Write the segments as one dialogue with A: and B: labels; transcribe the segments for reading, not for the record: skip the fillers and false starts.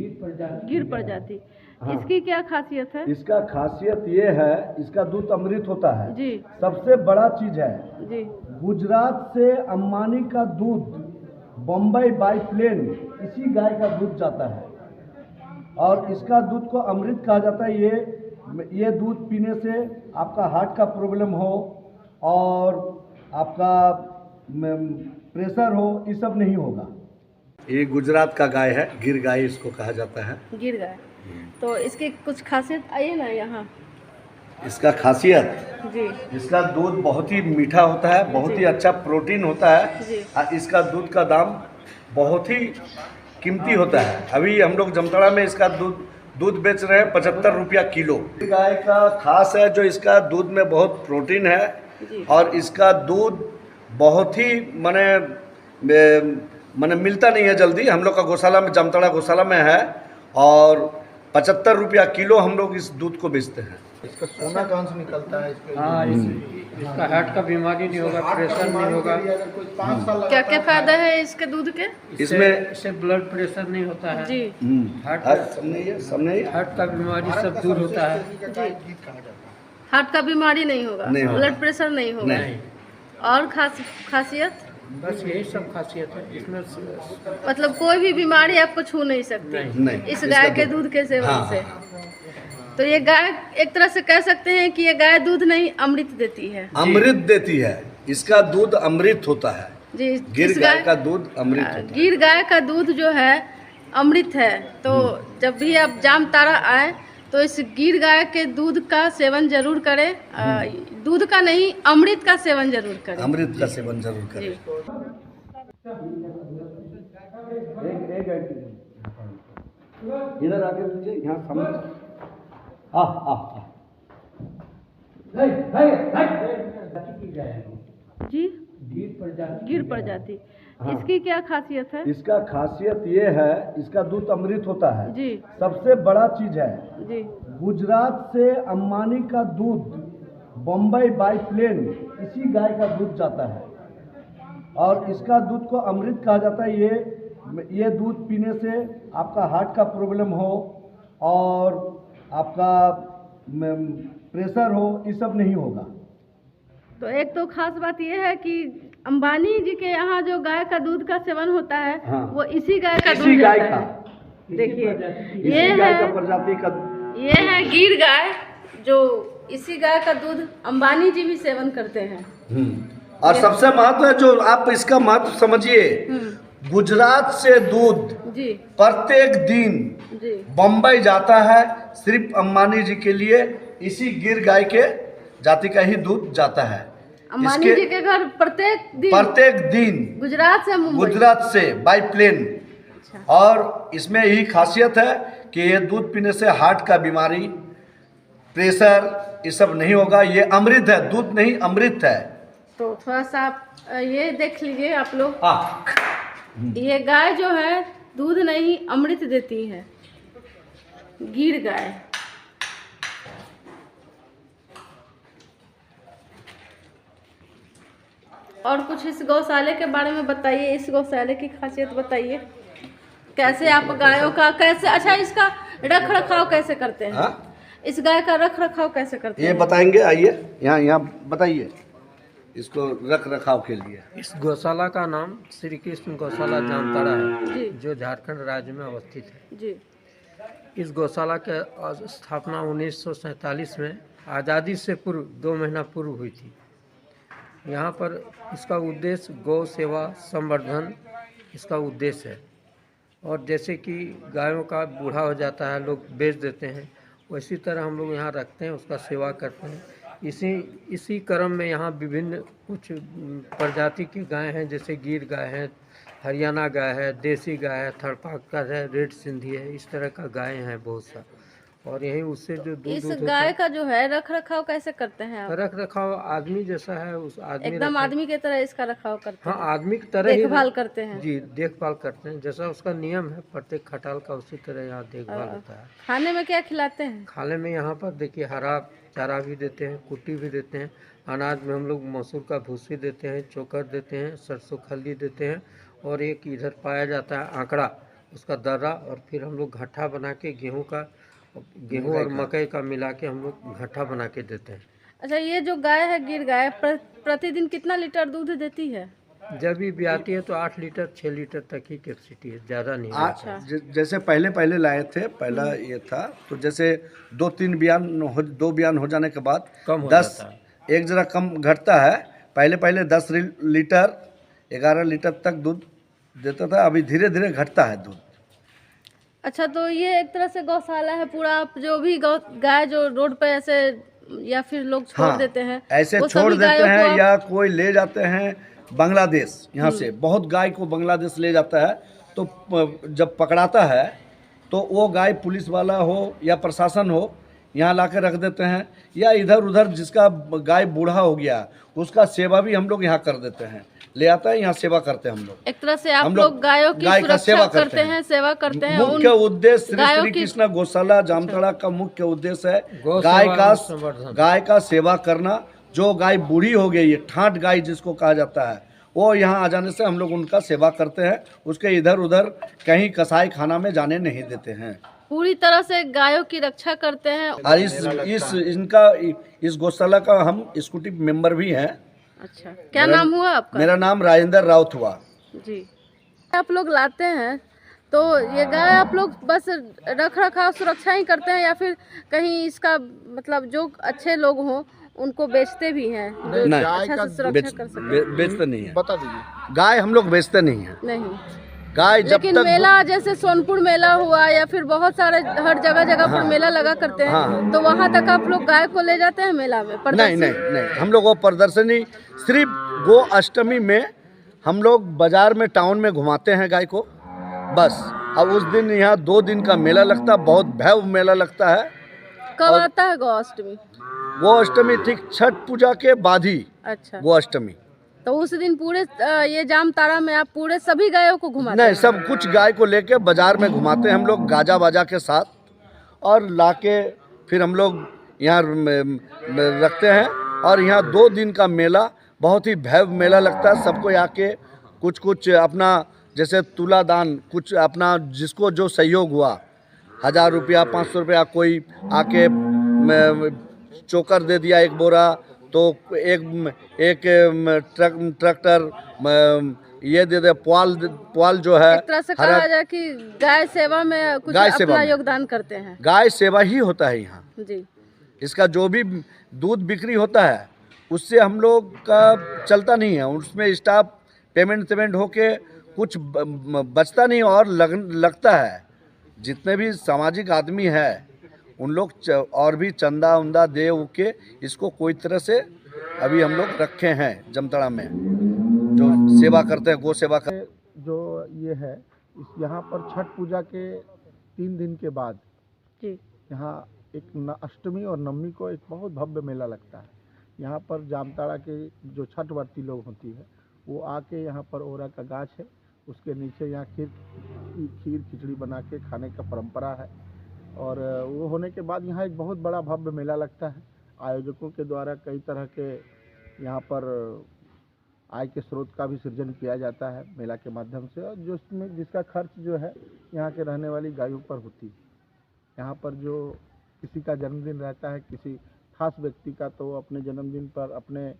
A: गिर प्रजाति।
B: हाँ।
A: इसकी क्या खासियत है?
B: इसका खासियत ये है, इसका दूध अमृत होता है
A: जी
B: सबसे बड़ा चीज है।
A: जी
B: गुजरात से अंबानी का दूध बम्बई बाई प्लेन इसी गाय का दूध जाता है और इसका दूध को अमृत कहा जाता है। ये दूध पीने से आपका हार्ट का प्रॉब्लम हो और आपका प्रेशर हो, ये सब नहीं होगा। ये गुजरात का गाय है, गिर गाय इसको कहा जाता है।
A: गिर गाय। तो इसकी कुछ खासियत आइए ना यहाँ।
B: इसका खासियत,
A: जी
B: इसका दूध बहुत ही मीठा होता है, बहुत ही अच्छा प्रोटीन होता है
A: जी।
B: और इसका दूध का दाम बहुत ही कीमती होता है। अभी हम लोग जामताड़ा में इसका दूध बेच रहे हैं 75 रुपया किलो। गाय का खास है जो इसका दूध में बहुत प्रोटीन है
A: जी।
B: और इसका दूध बहुत ही माने मिलता नहीं है जल्दी। हम लोग का गौशाला में, जामताड़ा गौशाला में है और 75 रुपया किलो हम लोग इस दूध को बेचते हैं।
C: इसका सोना कहाँ से निकलता है?
D: हाँ, इसका हार्ट का बीमारी नहीं होगा, प्रेशर नहीं होगा।
C: कोई 5 साल
A: क्या क्या फायदा है इसके दूध के?
D: इससे ब्लड प्रेशर नहीं होता है
A: जी
D: हार्ट हार्ट का बीमारी सब दूर होता है।
A: जी। हार्ट का बीमारी नहीं होगा,
B: नहीं होगा।
A: ब्लड प्रेशर नहीं होगा।
B: नहीं।
A: और खासियत
D: बस यही सब खासियत है इसमें।
A: मतलब कोई भी बीमारी आपको छू नहीं सकती
B: नहीं।
A: इस गाय के दूध के सेवन
B: हाँ।
A: से। तो ये गाय एक तरह से कह सकते हैं कि ये गाय दूध नहीं अमृत देती है।
B: अमृत देती है, इसका दूध अमृत होता है।
A: जी।
B: गिर
A: इस
B: गाय का दूध अमृत होता है।
A: गिर गाय का दूध जो है अमृत है। तो जब भी आप जामताड़ा आए तो इस गिर गाय के दूध का सेवन जरूर करें। दूध का नहीं, अमृत का सेवन जरूर करें।
B: अमृत का सेवन जरूर करें।
A: जी।
B: इधर आके लीजिए, यहाँ सामने।
A: जी गिर प्रजाति।
B: हाँ।
A: इसकी क्या खासियत है?
B: इसका खासियत ये है, इसका दूध अमृत होता है।
A: जी
B: सबसे बड़ा चीज है।
A: जी
B: गुजरात से अंबानी का दूध बम्बई बाई प्लेन इसी गाय का दूध जाता है और इसका दूध को अमृत कहा जाता है। ये दूध पीने से आपका हार्ट का प्रॉब्लम हो और आपका प्रेशर हो, ये सब नहीं होगा।
A: तो एक तो खास बात यह है कि अंबानी जी के यहाँ जो गाय का दूध का सेवन होता है
B: हाँ।
A: वो इसी गाय का
B: इसी
A: दूध
B: गाय
A: जाता
B: का,
A: है। देखिए
B: इसी
A: ये
B: गाय
A: है,
B: का प्रजाति का।
A: ये है गिर गाय, जो इसी गाय का दूध अंबानी जी भी सेवन करते हैं।
B: और सबसे महत्व है जो आप इसका महत्व समझिए, गुजरात से दूध
A: जी
B: प्रत्येक दिन
A: जी
B: बम्बई जाता है सिर्फ अंबानी जी के लिए। इसी गिर गाय के जाति का ही दूध जाता है।
A: अंबानी जी के घर प्रत्येक दिन गुजरात से
B: बाई प्लेन।
A: अच्छा।
B: और इसमें यही खासियत है कि ये दूध पीने से हार्ट का बीमारी, प्रेशर, ये सब नहीं होगा। ये अमृत है, दूध नहीं अमृत है।
A: तो थोड़ा सा आप ये देख लीजिए आप लोग। ये गाय जो है दूध नहीं अमृत देती है, गिर गाय। और कुछ इस गौशाले के बारे में बताइए, इस गौशाले की खासियत बताइए। कैसे आप गायों का अच्छा इसका रख रखाव कैसे करते हैं?
B: हाँ?
A: इस गाय का रख रखाव कैसे करते हैं?
B: ये बताएंगे, आइए यहाँ बताइए इसको रख रखाव के लिए।
D: इस गौशाला का नाम श्री कृष्ण गौशाला जामताड़ा है,
A: जी।
D: जो झारखंड राज्य में अवस्थित है।
A: जी
D: इस गौशाला के स्थापना 1947 में आज़ादी से पूर्व 2 महीना पूर्व हुई थी। यहाँ पर इसका उद्देश्य गौ सेवा संवर्धन इसका उद्देश्य है। और जैसे कि गायों का बूढ़ा हो जाता है, लोग बेच देते हैं, उसी तरह हम लोग यहाँ रखते हैं, उसका सेवा करते हैं। इसी क्रम में यहाँ विभिन्न कुछ प्रजाति की गाय हैं, जैसे गिर गाय है, हरियाणा गाय है, देसी गाय है, थड़पाकर है, रेड सिंधी है, इस तरह का गाय हैं बहुत सा। और यही उससे जो
A: इस
D: दूध
A: गाय का जो है रख रखाव कैसे करते हैं आप?
D: रख रखाव आदमी जैसा है, उस आदमी
A: एकदम आदमी की तरह इसका रखाव करते
D: हाँ,
A: हैं?
D: आदमी की तरह ही
A: देखभाल करते हैं?
D: जी, देखभाल करते हैं। जैसा उसका नियम है प्रत्येक खटाल का, उसी तरह यहाँ देखभाल होता है।
A: खाने में क्या खिलाते हैं?
D: खाने में यहाँ पर देखिए हरा चारा भी देते हैं, कुट्टी भी देते हैं। अनाज में हम लोग मसूर का भूसी देते हैं, चोकर देते हैं, सरसों खल्ली देते हैं। और एक इधर पाया जाता है आंकड़ा, उसका दर्रा, और फिर हम लोग घट्ठा बना के गेहूँ और मकई का मिला के हम लोग घट्ठा बना के देते हैं।
A: अच्छा, ये जो गाय है गिर गाय प्रतिदिन कितना लीटर दूध देती है?
D: जब भी ब्याती है तो 8 लीटर 6 लीटर तक ही कैपेसिटी है, ज़्यादा नहीं है।
A: अच्छा।
B: जैसे पहले लाए थे, पहला ये था तो जैसे 2 बयान हो जाने के बाद
D: कम हो
B: 10
D: जाता है।
B: एक जरा कम घटता है। पहले 10 लीटर 11 लीटर तक दूध देता था, अभी धीरे धीरे घटता है दूध।
A: अच्छा, तो ये एक तरह से गौशाला है पूरा। आप जो भी गाय जो रोड पे ऐसे या फिर लोग छोड़ देते हैं,
B: ऐसे
A: वो
B: छोड़
A: सभी
B: देते
A: गायों
B: हैं
A: को
B: या कोई ले जाते हैं बांग्लादेश। यहाँ से बहुत गाय को बांग्लादेश ले जाता है, तो जब पकड़ाता है तो वो गाय पुलिस वाला हो या प्रशासन हो यहाँ ला के रख देते हैं, या इधर उधर जिसका गाय बूढ़ा हो गया उसका सेवा भी हम लोग यहाँ कर देते हैं, ले आता है यहाँ सेवा करते हैं हम लोग।
A: एक तरह से आप
B: हम
A: लोग गायों की
B: गाय का
A: सुरक्षा करते हैं, सेवा करते हैं।
B: मुख्य उद्देश्य श्री
A: गायों
B: श्री
A: की-
B: कृष्णा गौशाला जामताड़ा का मुख्य उद्देश्य है
D: गौ
B: गाय
D: सेवा
B: का
D: और संवर्धन।
B: गाय का सेवा करना। जो गाय बूढ़ी हो गई है, ठाट गाय जिसको कहा जाता है, वो यहाँ आ जाने से हम लोग उनका सेवा करते हैं, उसके इधर उधर कहीं कसाई खाना में जाने नहीं देते हैं।
A: पूरी तरह से गायों की रक्षा करते हैं।
B: और इस गौशाला का हम स्कूटी मेंबर भी हैं।
A: अच्छा, क्या नाम हुआ आपका?
B: मेरा नाम राजेंद्र राउत हुआ
A: जी। आप लोग लाते हैं तो ये गाय आप लोग बस रख रखाव सुरक्षा ही करते हैं, या फिर कहीं इसका मतलब जो अच्छे लोग हों उनको बेचते भी हैं, जो
B: नहीं।
A: अच्छा से सुरक्षा कर सके?
B: बेचते नहीं है
C: बता दीजिए।
B: गाय, हम लोग बेचते नहीं है
A: नहीं।
B: गाय। जब
A: लेकिन
B: तक
A: मेला जैसे सोनपुर मेला हुआ या फिर बहुत सारे हर जगह पर मेला लगा करते हैं,
B: हाँ।
A: तो वहाँ तक आप लोग गाय को ले जाते हैं मेला में
B: नहीं
A: प्रदर्शन?
B: नहीं, हम लोग वो प्रदर्शनी सिर्फ गो अष्टमी में हम लोग बाजार में टाउन में घुमाते हैं गाय को, बस। अब उस दिन यहाँ 2 दिन का मेला लगता है, बहुत भव्य मेला लगता है।
A: कब आता है गौअष्टमी?
B: गो अष्टमी ठीक छठ पूजा के बाद ही
A: अच्छा,
B: गो अष्टमी।
A: तो उस दिन पूरे ये जामताड़ा में आप पूरे सभी गायों को घुमाते
B: नहीं,
A: हैं?
B: सब कुछ गाय को लेके बाजार में घुमाते हैं हम लोग गाजा बाजा के साथ, और लाके फिर हम लोग यहाँ रखते हैं। और यहाँ 2 दिन का मेला, बहुत ही भव्य मेला लगता है। सबको आके कुछ अपना जैसे तुलादान, कुछ अपना जिसको जो सहयोग हुआ, 1000 रुपया 500 रुपया, कोई आके चोकर दे दिया 1 बोरा, तो एक ट्रैक्टर ये दे दे, पुआल जो है।
A: एक तरह से कहा जाए कि गाय सेवा में कुछ
B: गाय सेवा
A: अपना
B: में
A: योगदान करते हैं।
B: गाय सेवा ही होता है यहाँ।
A: जी।
B: इसका जो भी दूध बिक्री होता है उससे हम लोग का चलता नहीं है, उसमें स्टाफ पेमेंट होके कुछ बचता नहीं, और लगता है जितने भी सामाजिक आदमी है उन लोग और भी चंदा उंदा दे के इसको कोई तरह से अभी हम लोग रखे हैं जामताड़ा में, जो सेवा करते हैं, गो सेवा करते हैं।
C: जो ये है, इस यहाँ पर छठ पूजा के 3 दिन के बाद
A: जी।
C: यहाँ एक अष्टमी और नवमी को एक बहुत भव्य मेला लगता है। यहाँ पर जामताड़ा के जो छठ व्रती लोग होती है वो आके यहाँ पर ओरा का गाछ है, उसके नीचे यहाँ खीर खिचड़ी बना के खाने का परंपरा है। और वो होने के बाद यहाँ एक बहुत बड़ा भव्य मेला लगता है। आयोजकों के द्वारा कई तरह के यहाँ पर आय के स्रोत का भी सृजन किया जाता है मेला के माध्यम से, और जिसका खर्च जो है यहाँ के रहने वाली गायों पर होती है। यहाँ पर जो किसी का जन्मदिन रहता है, किसी खास व्यक्ति का, तो अपने जन्मदिन पर अपने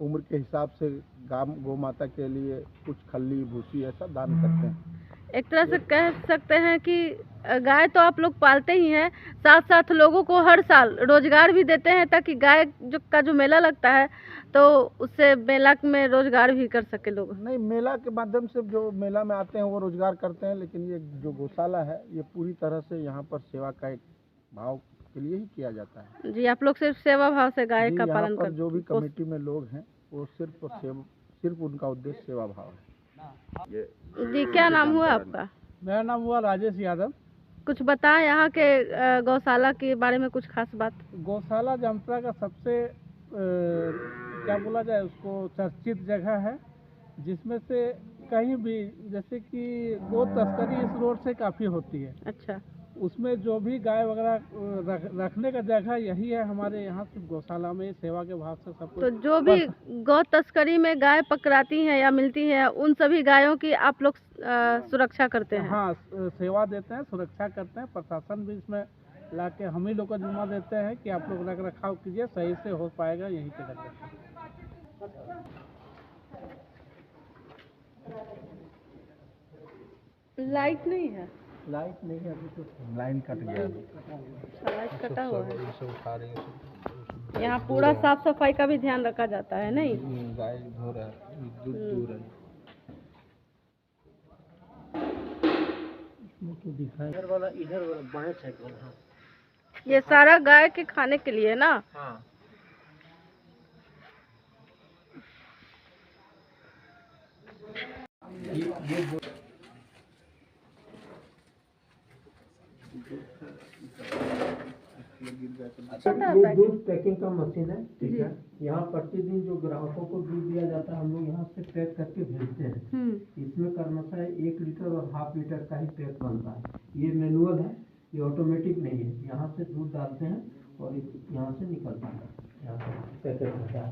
C: उम्र के हिसाब से गौ माता के लिए कुछ खल्ली भूसी ऐसा दान करते हैं।
A: एक तरह से कह सकते हैं कि गाय तो आप लोग पालते ही हैं, साथ साथ लोगों को हर साल रोजगार भी देते हैं, ताकि गाय जो मेला लगता है तो उससे मेला में रोजगार भी कर सके लोग।
C: नहीं, मेला के माध्यम से जो मेला में आते हैं वो रोजगार करते हैं, लेकिन ये जो गौशाला है ये पूरी तरह से यहाँ पर सेवा का एक भाव के लिए ही किया जाता है।
A: जी, आप लोग सिर्फ सेवा भाव से गाय का पालन करते हैं?
C: जो भी कमेटी में लोग हैं वो सिर्फ उनका उद्देश्य सेवा भाव है।
A: जी, क्या नाम हुआ आपका?
C: मेरा नाम हुआ राजेश यादव।
A: कुछ बताएं यहाँ के गौशाला के बारे में कुछ खास बात।
C: गौशाला जामताड़ा का सबसे क्या बोला जाए उसको चर्चित जगह है, जिसमें से कहीं भी जैसे कि गो तस्करी इस रोड से काफ़ी होती है।
A: अच्छा।
C: उसमें जो भी गाय वगैरह रखने का जगह यही है हमारे यहाँ, सिर्फ गौशाला में सेवा के भाव से सब
A: तो
C: कुछ।
A: जो भी गौ तस्करी में गाय पकड़ाती हैं या मिलती हैं, उन सभी गायों की आप लोग सुरक्षा करते हैं?
C: हाँ, सेवा देते हैं, सुरक्षा करते हैं। प्रशासन भी इसमें ला के हम ही लोग को जिम्मा देते हैं कि आप लोग रख रखाव कीजिए, सही से हो पाएगा, यहीं पे रख रखाव।
A: लाइट नहीं है?
C: लाइट नहीं है अभी, तो लाइन कट गया।
A: लाइट कटा हुआ है। यहाँ पूरा साफ सफाई का भी ध्यान रखा जाता है नहीं?
C: गाय धो रहा है, दूध दूर है। तो दिखाई इधर वाला बाएं साइड वाला।
A: ये सारा गाय के खाने के लिए ना?
D: हाँ। ये दूध पैकिंग का मशीन है, ठीक है। यहाँ प्रतिदिन जो ग्राहकों को दूध दिया जाता है, हम लोग यहाँ से पैक करके भेजते हैं। इसमें क्रमशः 1 लीटर और हाफ लीटर का ही पैक बनता है। ये मैनुअल है, ये ऑटोमेटिक नहीं है। यहाँ से दूध डालते हैं और यहाँ से निकलता है, यहाँ से पैकेट होता है।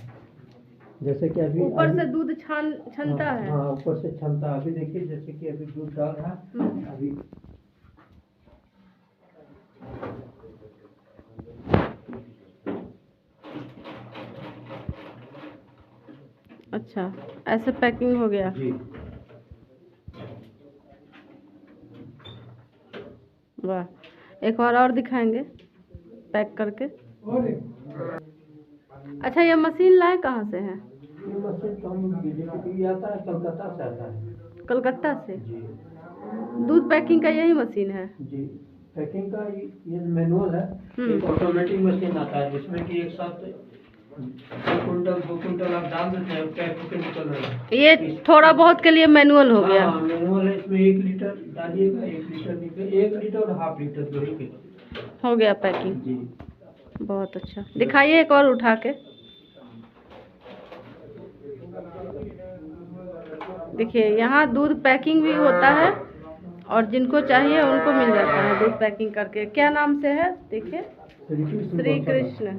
D: जैसे कि अभी
A: ऊपर से दूध छनता है?
D: हाँ, ऊपर से छनता है। अभी देखिए, जैसे कि अभी दूध डाल रहा है अभी।
A: अच्छा, ऐसे पैकिंग हो गया
D: जी।
A: वाह, एक बार और दिखाएंगे पैक करके। अच्छा, ये मशीन लाए कहाँ से है?
D: ये मशीन तो हम बीजेपी आता है, कलकत्ता से आता है।
A: कलकत्ता से?
D: जी
A: दूध पैकिंग का यही मशीन है?
D: जी। पैकिंग का ये मैनुअल है। एक ऑटोमेटिक मशीन आता है जिसमें कि एक साथ 2 कुंटल आप डाल देते हैं, पैक होकर निकल रहा है।
A: ये थोड़ा बहुत के लिए मैनुअल हो गया?
D: हाँ, मैनुअल है। इसमें 1 लीटर डालिएगा, 1 लीटर निकल, 1 लीटर और हाफ लीटर दो ही के
A: हो गया पैकिंग।
D: जी।
A: बहुत अच्छा, दिखाइए एक और उठा के। देखिए, यहाँ दूध पैकिंग भी होता है और जिनको चाहिए उनको मिल जाता है दूध पैकिंग करके। क्या नाम से है? देखिए, श्री कृष्ण।